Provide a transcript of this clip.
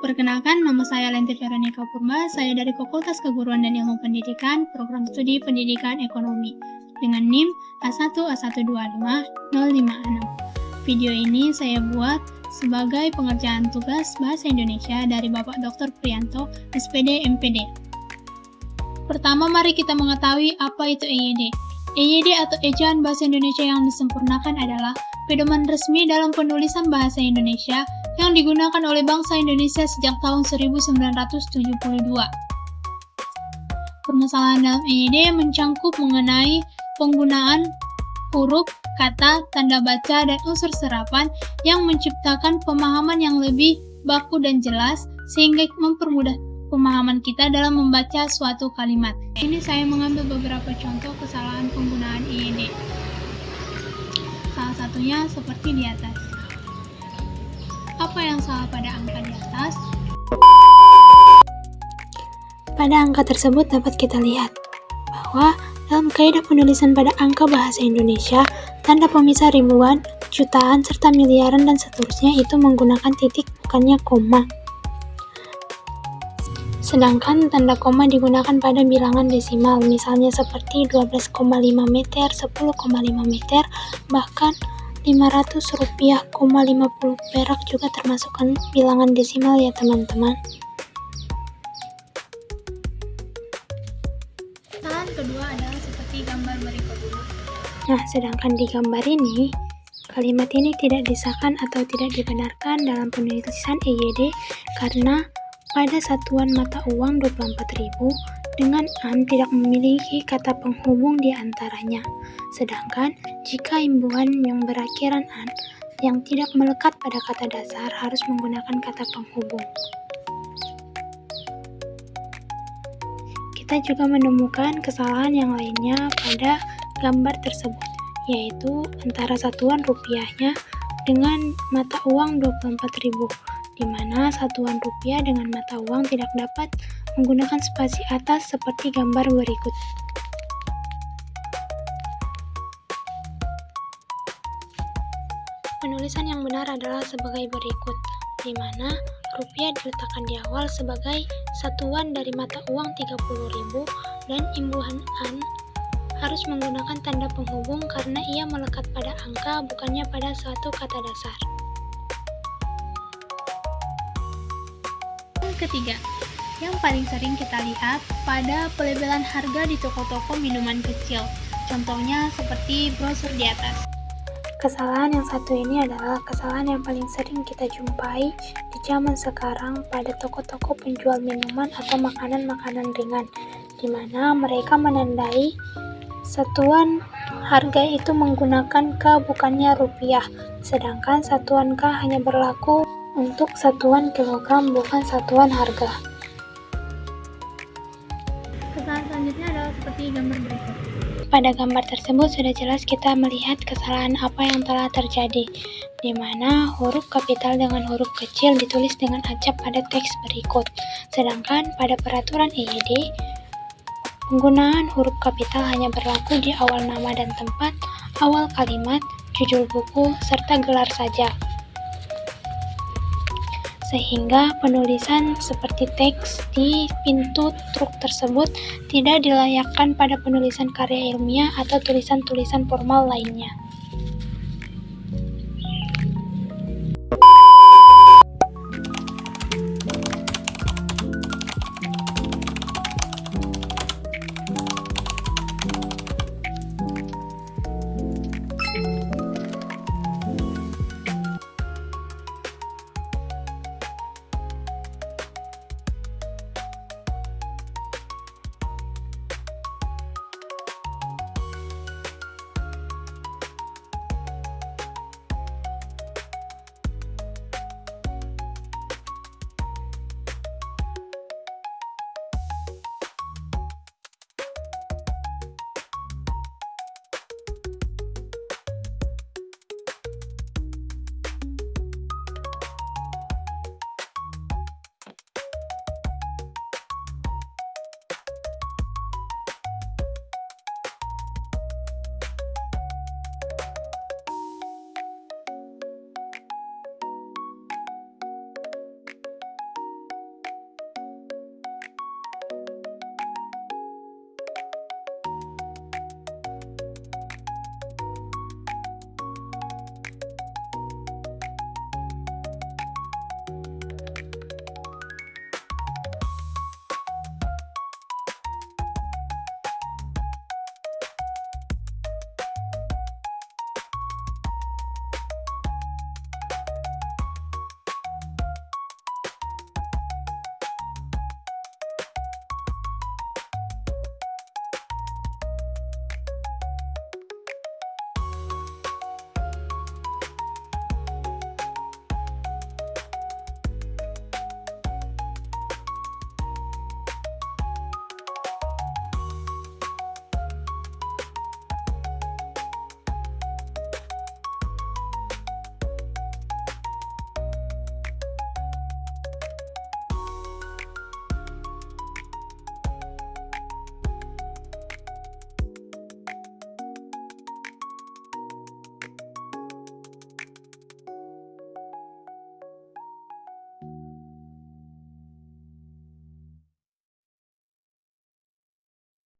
Perkenalkan, nama saya Lenti Veronica Purba, saya dari Fakultas Keguruan dan Ilmu Pendidikan, Program Studi Pendidikan Ekonomi, dengan NIM A1A125-056. Video ini saya buat sebagai pengerjaan tugas Bahasa Indonesia dari Bapak Dr. Priyanto, SPD MPD. Pertama, mari kita mengetahui apa itu EYD. EYD atau Ejaan Bahasa Indonesia yang disempurnakan adalah pedoman resmi dalam penulisan bahasa Indonesia yang digunakan oleh bangsa Indonesia sejak tahun 1972. Permasalahan dalam EYD mencangkup mengenai penggunaan huruf, kata, tanda baca, dan unsur serapan yang menciptakan pemahaman yang lebih baku dan jelas sehingga mempermudah pemahaman kita dalam membaca suatu kalimat. Ini saya mengambil beberapa contoh kesalahan penggunaan EYD. Salah satunya seperti di atas. Apa yang salah pada angka di atas? Pada angka tersebut dapat kita lihat bahwa dalam kaidah penulisan pada angka bahasa Indonesia, tanda pemisah ribuan, jutaan, serta miliaran dan seterusnya itu menggunakan titik bukannya koma. Sedangkan tanda koma digunakan pada bilangan desimal, misalnya seperti 12,5 meter, 10,5 meter, bahkan 500 rupiah,50 perak juga termasukkan bilangan desimal ya teman-teman. Kesalahan kedua adalah seperti gambar berikut. Nah, sedangkan di gambar ini, kalimat ini tidak disahkan atau tidak dibenarkan dalam penulisan EYD karena pada satuan mata uang 24.000 dengan an tidak memiliki kata penghubung di antaranya. Sedangkan jika imbuhan yang berakhiran an yang tidak melekat pada kata dasar harus menggunakan kata penghubung. Kita juga menemukan kesalahan yang lainnya pada gambar tersebut, yaitu antara satuan rupiahnya dengan mata uang 24.000, di mana satuan rupiah dengan mata uang tidak dapat menggunakan spasi atas seperti gambar berikut. Penulisan yang benar adalah sebagai berikut, di mana rupiah diletakkan di awal sebagai satuan dari mata uang 30.000 dan imbuhan an harus menggunakan tanda penghubung karena ia melekat pada angka bukannya pada suatu kata dasar. Ketiga, yang paling sering kita lihat pada pelebelan harga di toko-toko minuman kecil. Contohnya seperti brosur di atas. Kesalahan yang satu ini adalah kesalahan yang paling sering kita jumpai di zaman sekarang pada toko-toko penjual minuman atau makanan-makanan ringan, di mana mereka menandai satuan harga itu menggunakan K bukannya rupiah, sedangkan satuan K hanya berlaku untuk satuan kilogram bukan satuan harga. Kesalahan selanjutnya adalah seperti gambar berikut. Pada gambar tersebut sudah jelas kita melihat kesalahan apa yang telah terjadi, di mana huruf kapital dengan huruf kecil ditulis dengan acak pada teks berikut. Sedangkan pada peraturan EYD, penggunaan huruf kapital hanya berlaku di awal nama dan tempat, awal kalimat, judul buku, serta gelar saja. Sehingga penulisan seperti teks di pintu truk tersebut tidak dilayakkan pada penulisan karya ilmiah atau tulisan-tulisan formal lainnya.